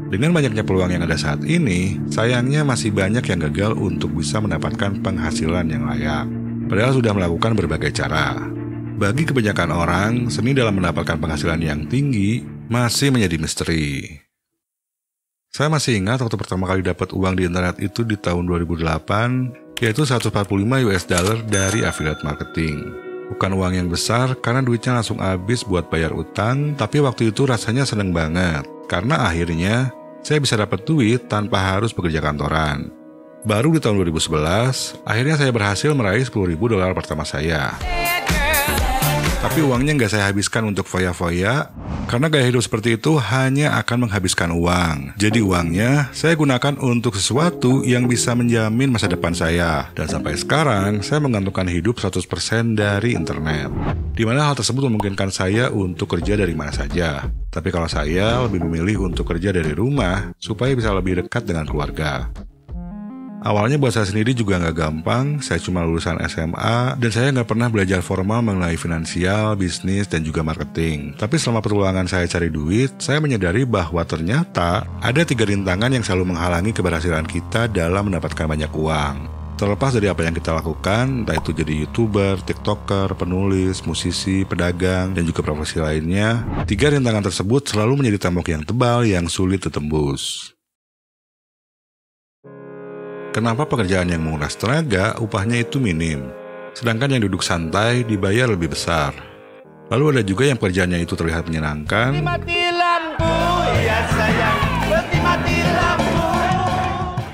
Dengan banyaknya peluang yang ada saat ini, sayangnya masih banyak yang gagal untuk bisa mendapatkan penghasilan yang layak. Padahal sudah melakukan berbagai cara. Bagi kebanyakan orang, seni dalam mendapatkan penghasilan yang tinggi masih menjadi misteri. Saya masih ingat waktu pertama kali dapat uang di internet itu di tahun 2008, yaitu 145 US dollar dari affiliate marketing. Bukan uang yang besar karena duitnya langsung habis buat bayar utang, tapi waktu itu rasanya seneng banget. Karena akhirnya saya bisa dapat duit tanpa harus bekerja kantoran. Baru di tahun 2011, akhirnya saya berhasil meraih 10.000 dolar pertama saya. Tapi uangnya nggak saya habiskan untuk foya-foya, karena gaya hidup seperti itu hanya akan menghabiskan uang. Jadi uangnya saya gunakan untuk sesuatu yang bisa menjamin masa depan saya. Dan sampai sekarang, saya menggantungkan hidup 100% dari internet. Di mana hal tersebut memungkinkan saya untuk kerja dari mana saja. Tapi kalau saya lebih memilih untuk kerja dari rumah, supaya bisa lebih dekat dengan keluarga. Awalnya buat saya sendiri juga nggak gampang, saya cuma lulusan SMA, dan saya nggak pernah belajar formal mengenai finansial, bisnis, dan juga marketing. Tapi selama perjuangan saya cari duit, saya menyadari bahwa ternyata ada 3 rintangan yang selalu menghalangi keberhasilan kita dalam mendapatkan banyak uang. Terlepas dari apa yang kita lakukan, entah itu jadi YouTuber, TikToker, penulis, musisi, pedagang, dan juga profesi lainnya, 3 rintangan tersebut selalu menjadi tembok yang tebal yang sulit ditembus. Kenapa pekerjaan yang menguras tenaga, upahnya itu minim, sedangkan yang duduk santai dibayar lebih besar? Lalu ada juga yang pekerjaannya itu terlihat menyenangkan, Mati lampu, ya sayang, mati lampu.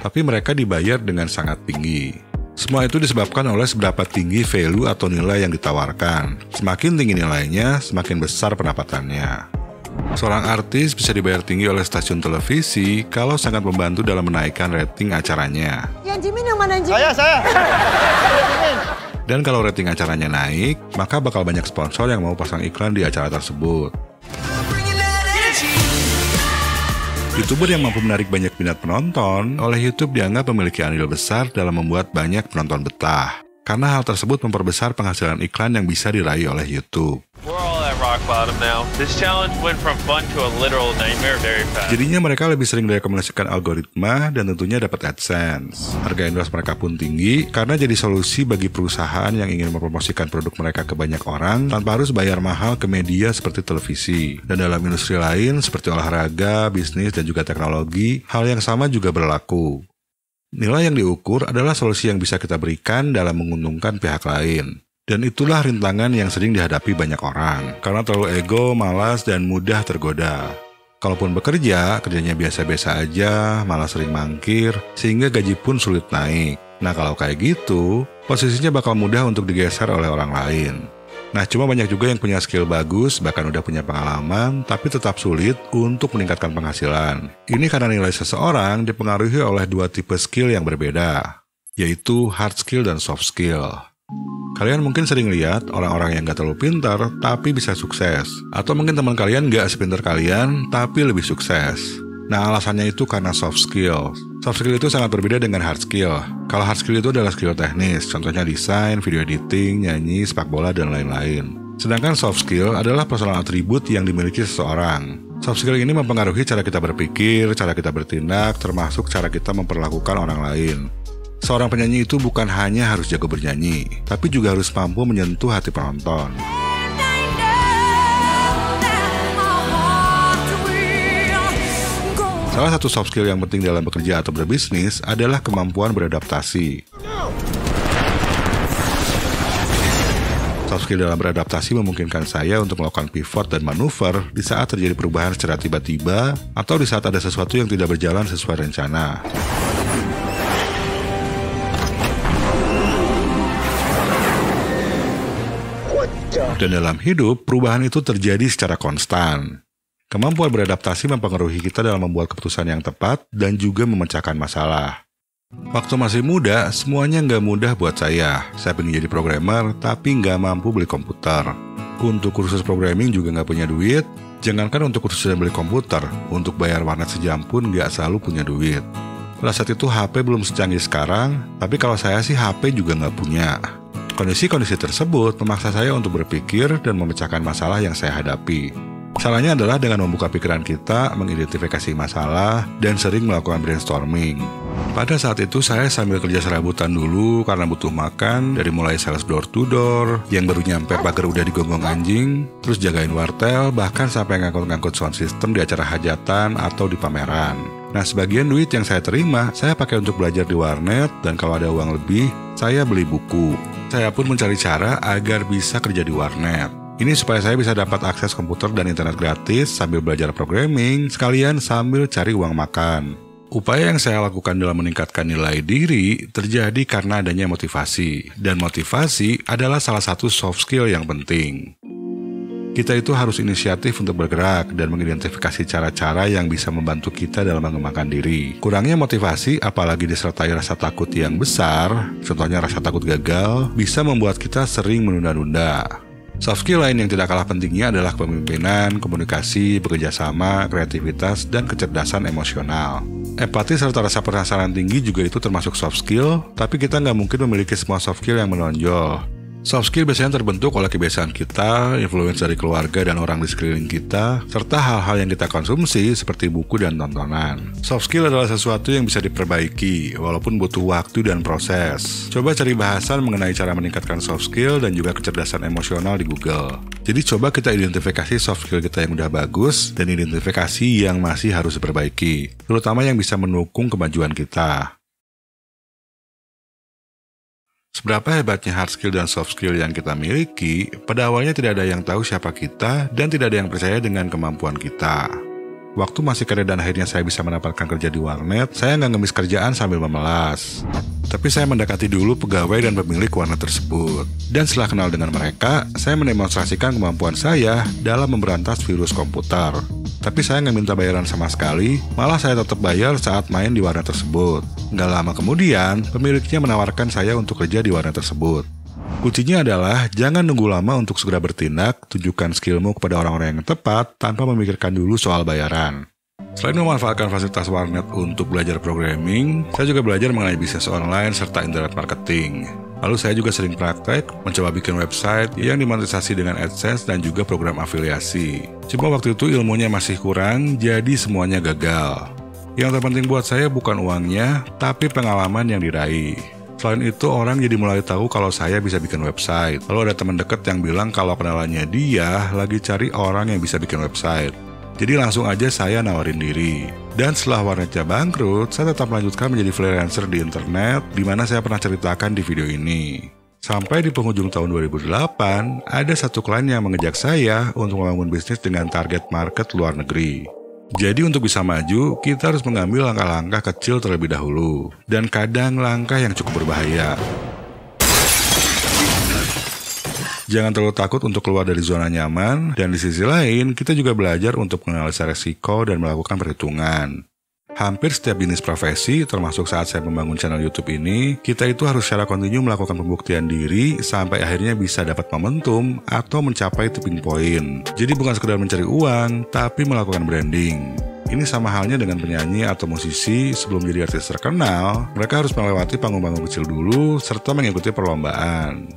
Tapi mereka dibayar dengan sangat tinggi. Semua itu disebabkan oleh seberapa tinggi value atau nilai yang ditawarkan. Semakin tinggi nilainya, semakin besar pendapatannya. Seorang artis bisa dibayar tinggi oleh stasiun televisi kalau sangat membantu dalam menaikkan rating acaranya. Yang Jimin yang mana Jimin? Saya. Dan kalau rating acaranya naik, maka bakal banyak sponsor yang mau pasang iklan di acara tersebut. YouTuber yang mampu menarik banyak minat penonton, oleh YouTube dianggap memiliki andil besar dalam membuat banyak penonton betah. Karena hal tersebut memperbesar penghasilan iklan yang bisa diraih oleh YouTube. Jadinya mereka lebih sering direkomendasikan algoritma dan tentunya dapat AdSense. Harga endorse mereka pun tinggi karena jadi solusi bagi perusahaan yang ingin mempromosikan produk mereka ke banyak orang tanpa harus bayar mahal ke media seperti televisi. Dan dalam industri lain seperti olahraga, bisnis, dan juga teknologi, hal yang sama juga berlaku. Nilai yang diukur adalah solusi yang bisa kita berikan dalam menguntungkan pihak lain. Dan itulah rintangan yang sering dihadapi banyak orang, karena terlalu ego, malas, dan mudah tergoda. Kalaupun bekerja, kerjanya biasa-biasa aja, malah sering mangkir, sehingga gaji pun sulit naik. Nah kalau kayak gitu, posisinya bakal mudah untuk digeser oleh orang lain. Nah cuma banyak juga yang punya skill bagus, bahkan udah punya pengalaman, tapi tetap sulit untuk meningkatkan penghasilan. Ini karena nilai seseorang dipengaruhi oleh 2 tipe skill yang berbeda, yaitu hard skill dan soft skill. Kalian mungkin sering lihat orang-orang yang gak terlalu pintar, tapi bisa sukses. Atau mungkin teman kalian gak sepintar kalian, tapi lebih sukses. Nah alasannya itu karena soft skill. Soft skill itu sangat berbeda dengan hard skill. Kalau hard skill itu adalah skill teknis, contohnya desain, video editing, nyanyi, sepak bola, dan lain-lain. Sedangkan soft skill adalah personal atribut yang dimiliki seseorang. Soft skill ini mempengaruhi cara kita berpikir, cara kita bertindak, termasuk cara kita memperlakukan orang lain. Seorang penyanyi itu bukan hanya harus jago bernyanyi, tapi juga harus mampu menyentuh hati penonton. Salah satu soft skill yang penting dalam bekerja atau berbisnis adalah kemampuan beradaptasi. Soft skill dalam beradaptasi memungkinkan saya untuk melakukan pivot dan manuver di saat terjadi perubahan secara tiba-tiba atau di saat ada sesuatu yang tidak berjalan sesuai rencana. Dan dalam hidup, perubahan itu terjadi secara konstan. Kemampuan beradaptasi mempengaruhi kita dalam membuat keputusan yang tepat dan juga memecahkan masalah. Waktu masih muda, semuanya nggak mudah buat saya. Saya pengen jadi programmer, tapi nggak mampu beli komputer. Untuk kursus programming juga nggak punya duit. Jangankan untuk kursus dan beli komputer, untuk bayar warnet sejam pun nggak selalu punya duit. Pada saat itu HP belum secanggih sekarang, tapi kalau saya sih HP juga nggak punya. Kondisi-kondisi tersebut memaksa saya untuk berpikir dan memecahkan masalah yang saya hadapi. Caranya adalah dengan membuka pikiran kita, mengidentifikasi masalah, dan sering melakukan brainstorming. Pada saat itu saya sambil kerja serabutan dulu karena butuh makan, dari mulai sales door to door, yang baru nyampe pagar udah digonggong anjing, terus jagain wartel, bahkan sampai ngangkut-ngangkut sound system di acara hajatan atau di pameran. Nah, sebagian duit yang saya terima, saya pakai untuk belajar di warnet, dan kalau ada uang lebih, saya beli buku. Saya pun mencari cara agar bisa kerja di warnet. Ini supaya saya bisa dapat akses komputer dan internet gratis sambil belajar programming, sekalian sambil cari uang makan. Upaya yang saya lakukan dalam meningkatkan nilai diri terjadi karena adanya motivasi. Dan motivasi adalah salah satu soft skill yang penting. Kita itu harus inisiatif untuk bergerak dan mengidentifikasi cara-cara yang bisa membantu kita dalam mengembangkan diri. Kurangnya motivasi, apalagi disertai rasa takut yang besar, contohnya rasa takut gagal, bisa membuat kita sering menunda-nunda. Soft skill lain yang tidak kalah pentingnya adalah kepemimpinan, komunikasi, bekerja sama, kreativitas, dan kecerdasan emosional. Empati serta rasa penasaran tinggi juga itu termasuk soft skill, tapi kita nggak mungkin memiliki semua soft skill yang menonjol. Soft skill biasanya terbentuk oleh kebiasaan kita, influence dari keluarga dan orang di sekeliling kita, serta hal-hal yang kita konsumsi seperti buku dan tontonan. Soft skill adalah sesuatu yang bisa diperbaiki, walaupun butuh waktu dan proses. Coba cari bahasan mengenai cara meningkatkan soft skill dan juga kecerdasan emosional di Google. Jadi coba kita identifikasi soft skill kita yang udah bagus dan identifikasi yang masih harus diperbaiki, terutama yang bisa mendukung kemajuan kita. Seberapa hebatnya hard skill dan soft skill yang kita miliki, pada awalnya tidak ada yang tahu siapa kita dan tidak ada yang percaya dengan kemampuan kita. Waktu masih kerja dan akhirnya saya bisa mendapatkan kerja di warnet, saya nggak ngemis kerjaan sambil memelas. Tapi saya mendekati dulu pegawai dan pemilik warnet tersebut. Dan setelah kenal dengan mereka, saya mendemonstrasikan kemampuan saya dalam memberantas virus komputer. Tapi saya nggak minta bayaran sama sekali, malah saya tetap bayar saat main di warnet tersebut. Nggak lama kemudian, pemiliknya menawarkan saya untuk kerja di warnet tersebut. Kuncinya adalah jangan nunggu lama untuk segera bertindak, tunjukkan skillmu kepada orang-orang yang tepat tanpa memikirkan dulu soal bayaran. Selain memanfaatkan fasilitas warnet untuk belajar programming, saya juga belajar mengenai bisnis online serta internet marketing. Lalu saya juga sering praktek, mencoba bikin website yang dimonetisasi dengan AdSense dan juga program afiliasi. Cuma waktu itu ilmunya masih kurang, jadi semuanya gagal. Yang terpenting buat saya bukan uangnya, tapi pengalaman yang diraih. Selain itu, orang jadi mulai tahu kalau saya bisa bikin website. Lalu ada teman dekat yang bilang kalau kenalannya dia lagi cari orang yang bisa bikin website. Jadi langsung aja saya nawarin diri. Dan setelah warnetnya bangkrut, saya tetap melanjutkan menjadi freelancer di internet, di mana saya pernah ceritakan di video ini. Sampai di penghujung tahun 2008, ada satu klien yang mengejak saya untuk membangun bisnis dengan target market luar negeri. Jadi untuk bisa maju, kita harus mengambil langkah-langkah kecil terlebih dahulu. Dan kadang langkah yang cukup berbahaya. Jangan terlalu takut untuk keluar dari zona nyaman, dan di sisi lain, kita juga belajar untuk menganalisa resiko dan melakukan perhitungan. Hampir setiap jenis profesi, termasuk saat saya membangun channel YouTube ini, kita itu harus secara kontinu melakukan pembuktian diri sampai akhirnya bisa dapat momentum atau mencapai tipping point. Jadi bukan sekedar mencari uang, tapi melakukan branding. Ini sama halnya dengan penyanyi atau musisi sebelum jadi artis terkenal, mereka harus melewati panggung-panggung kecil dulu serta mengikuti perlombaan.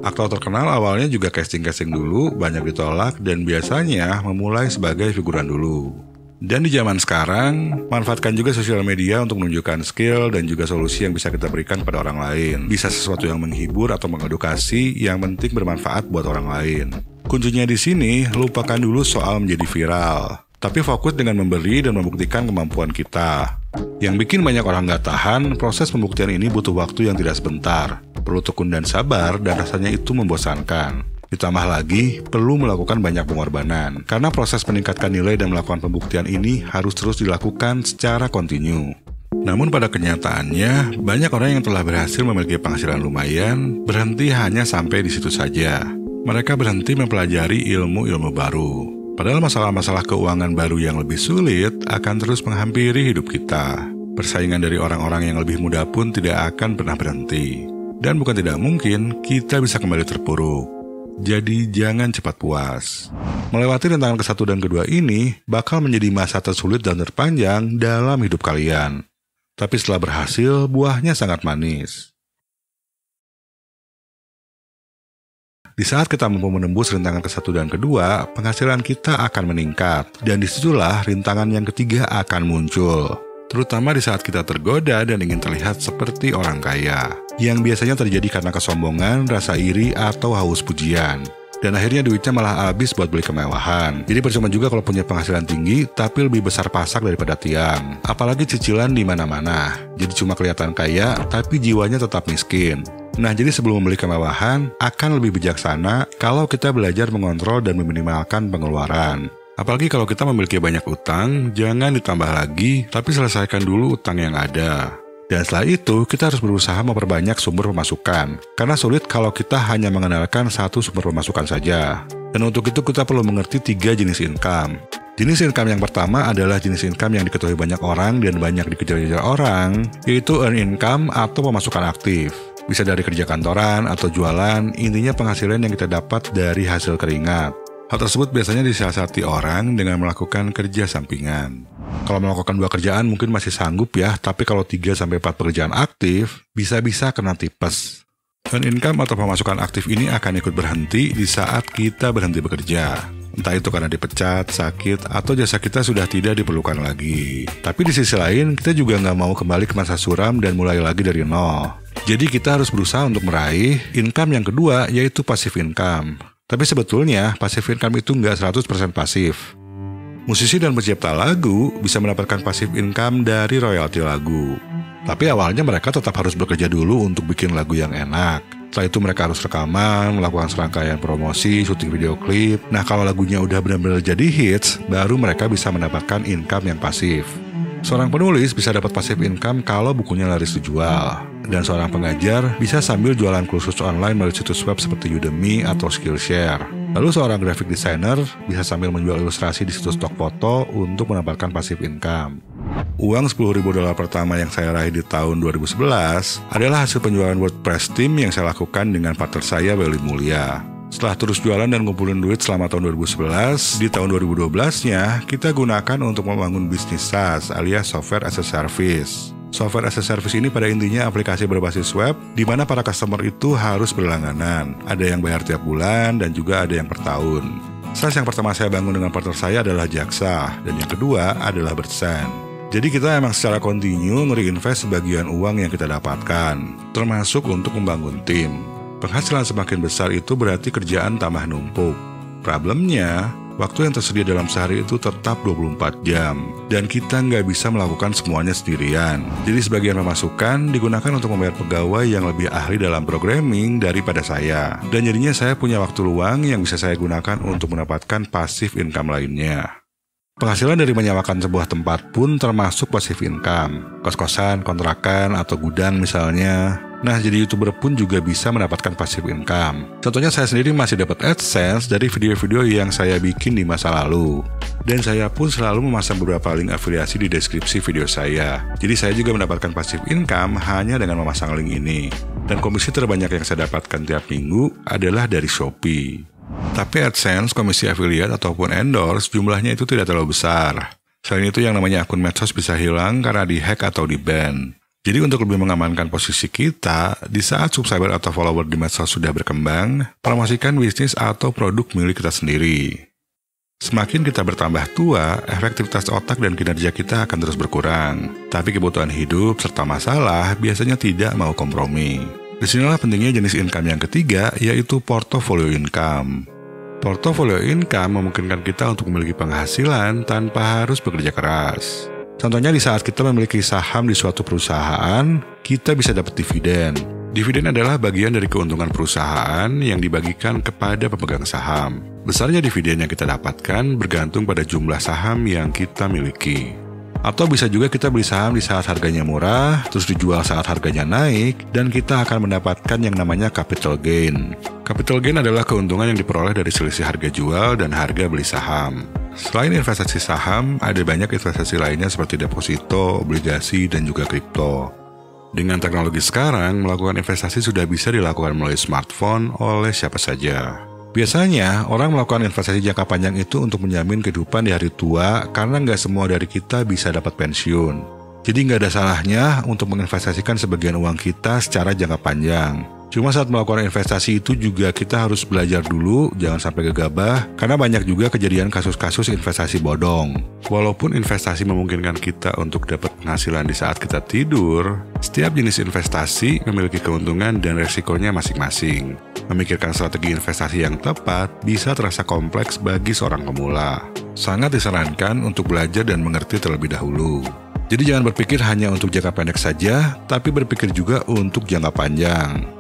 Aktor terkenal awalnya juga casting-casting dulu, banyak ditolak, dan biasanya memulai sebagai figuran dulu. Dan di zaman sekarang, manfaatkan juga sosial media untuk menunjukkan skill dan juga solusi yang bisa kita berikan pada orang lain. Bisa sesuatu yang menghibur atau mengedukasi, yang penting bermanfaat buat orang lain. Kuncinya di sini, lupakan dulu soal menjadi viral. Tapi fokus dengan memberi dan membuktikan kemampuan kita. Yang bikin banyak orang nggak tahan, proses pembuktian ini butuh waktu yang tidak sebentar. Perlu tekun dan sabar, dan rasanya itu membosankan. Ditambah lagi, perlu melakukan banyak pengorbanan. Karena proses meningkatkan nilai dan melakukan pembuktian ini harus terus dilakukan secara kontinu. Namun pada kenyataannya, banyak orang yang telah berhasil memiliki penghasilan lumayan, berhenti hanya sampai di situ saja. Mereka berhenti mempelajari ilmu-ilmu baru. Padahal masalah-masalah keuangan baru yang lebih sulit akan terus menghampiri hidup kita. Persaingan dari orang-orang yang lebih muda pun tidak akan pernah berhenti. Dan bukan tidak mungkin kita bisa kembali terpuruk. Jadi jangan cepat puas. Melewati rintangan ke-1 dan ke-2 ini bakal menjadi masa tersulit dan terpanjang dalam hidup kalian. Tapi setelah berhasil, buahnya sangat manis. Di saat kita mampu menembus rintangan ke-1 dan ke-2, penghasilan kita akan meningkat. Dan disitulah rintangan yang ketiga akan muncul. Terutama di saat kita tergoda dan ingin terlihat seperti orang kaya. Yang biasanya terjadi karena kesombongan, rasa iri, atau haus pujian. Dan akhirnya duitnya malah habis buat beli kemewahan. Jadi percuma juga kalau punya penghasilan tinggi, tapi lebih besar pasak daripada tiang. Apalagi cicilan di mana-mana. Jadi cuma kelihatan kaya, tapi jiwanya tetap miskin. Nah, jadi sebelum membeli kemewahan, akan lebih bijaksana kalau kita belajar mengontrol dan meminimalkan pengeluaran. Apalagi kalau kita memiliki banyak utang, jangan ditambah lagi, tapi selesaikan dulu utang yang ada. Dan setelah itu, kita harus berusaha memperbanyak sumber pemasukan. Karena sulit kalau kita hanya mengandalkan satu sumber pemasukan saja. Dan untuk itu kita perlu mengerti 3 jenis income. Jenis income yang pertama adalah jenis income yang diketahui banyak orang dan banyak dikejar-kejar orang, yaitu earn income atau pemasukan aktif. Bisa dari kerja kantoran atau jualan, intinya penghasilan yang kita dapat dari hasil keringat. Hal tersebut biasanya disiasati orang dengan melakukan kerja sampingan. Kalau melakukan 2 kerjaan mungkin masih sanggup ya, tapi kalau 3-4 pekerjaan aktif, bisa-bisa kena tipes. Earn income atau pemasukan aktif ini akan ikut berhenti di saat kita berhenti bekerja. Entah itu karena dipecat, sakit, atau jasa kita sudah tidak diperlukan lagi. Tapi di sisi lain, kita juga nggak mau kembali ke masa suram dan mulai lagi dari nol. Jadi kita harus berusaha untuk meraih income yang kedua, yaitu passive income. Tapi sebetulnya, passive income itu nggak 100% pasif. Musisi dan pencipta lagu bisa mendapatkan passive income dari royalti lagu. Tapi awalnya mereka tetap harus bekerja dulu untuk bikin lagu yang enak. Setelah itu mereka harus rekaman, melakukan serangkaian promosi, syuting video klip. Nah, kalau lagunya udah benar-benar jadi hits, baru mereka bisa mendapatkan income yang pasif. Seorang penulis bisa dapat passive income kalau bukunya laris dijual. Dan seorang pengajar bisa sambil jualan kursus online melalui situs web seperti Udemy atau Skillshare. Lalu seorang graphic designer bisa sambil menjual ilustrasi di situs stock foto untuk mendapatkan passive income. Uang $10.000 pertama yang saya raih di tahun 2011 adalah hasil penjualan WordPress Theme yang saya lakukan dengan partner saya, Welly Mulya. Setelah terus jualan dan ngumpulin duit selama tahun 2011, di tahun 2012-nya kita gunakan untuk membangun bisnis SaaS alias Software as a Service. Software as a Service ini pada intinya aplikasi berbasis web di mana para customer itu harus berlangganan. Ada yang bayar tiap bulan dan juga ada yang per tahun. SaaS yang pertama saya bangun dengan partner saya adalah Jaksa dan yang kedua adalah Bertsen. Jadi kita emang secara kontinu nge-reinvest sebagian uang yang kita dapatkan, termasuk untuk membangun tim. Penghasilan semakin besar itu berarti kerjaan tambah numpuk. Problemnya, waktu yang tersedia dalam sehari itu tetap 24 jam, dan kita nggak bisa melakukan semuanya sendirian. Jadi sebagian pemasukan digunakan untuk membayar pegawai yang lebih ahli dalam programming daripada saya. Dan jadinya saya punya waktu luang yang bisa saya gunakan untuk mendapatkan passive income lainnya. Penghasilan dari menyewakan sebuah tempat pun termasuk passive income. Kos-kosan, kontrakan, atau gudang misalnya. Nah, jadi YouTuber pun juga bisa mendapatkan passive income. Contohnya saya sendiri masih dapat AdSense dari video-video yang saya bikin di masa lalu. Dan saya pun selalu memasang beberapa link afiliasi di deskripsi video saya. Jadi saya juga mendapatkan passive income hanya dengan memasang link ini. Dan komisi terbanyak yang saya dapatkan tiap minggu adalah dari Shopee. Tapi AdSense, komisi affiliate ataupun endorse jumlahnya itu tidak terlalu besar. Selain itu yang namanya akun medsos bisa hilang karena di-hack atau di-ban. Jadi untuk lebih mengamankan posisi kita, di saat subscriber atau follower di medsos sudah berkembang, promosikan bisnis atau produk milik kita sendiri. Semakin kita bertambah tua, efektivitas otak dan kinerja kita akan terus berkurang. Tapi kebutuhan hidup serta masalah biasanya tidak mau kompromi. Disinilah pentingnya jenis income yang ketiga, yaitu portfolio income. Portfolio income memungkinkan kita untuk memiliki penghasilan tanpa harus bekerja keras. Contohnya di saat kita memiliki saham di suatu perusahaan, kita bisa dapat dividen. Dividen adalah bagian dari keuntungan perusahaan yang dibagikan kepada pemegang saham. Besarnya dividen yang kita dapatkan bergantung pada jumlah saham yang kita miliki. Atau bisa juga kita beli saham di saat harganya murah, terus dijual saat harganya naik, dan kita akan mendapatkan yang namanya capital gain. Capital gain adalah keuntungan yang diperoleh dari selisih harga jual dan harga beli saham. Selain investasi saham, ada banyak investasi lainnya seperti deposito, obligasi, dan juga kripto. Dengan teknologi sekarang, melakukan investasi sudah bisa dilakukan melalui smartphone oleh siapa saja. Biasanya, orang melakukan investasi jangka panjang itu untuk menjamin kehidupan di hari tua karena nggak semua dari kita bisa dapat pensiun. Jadi nggak ada salahnya untuk menginvestasikan sebagian uang kita secara jangka panjang. Cuma saat melakukan investasi itu juga kita harus belajar dulu, jangan sampai gegabah, karena banyak juga kejadian kasus-kasus investasi bodong. Walaupun investasi memungkinkan kita untuk dapat penghasilan di saat kita tidur, setiap jenis investasi memiliki keuntungan dan resikonya masing-masing. Memikirkan strategi investasi yang tepat bisa terasa kompleks bagi seorang pemula. Sangat disarankan untuk belajar dan mengerti terlebih dahulu. Jadi jangan berpikir hanya untuk jangka pendek saja, tapi berpikir juga untuk jangka panjang.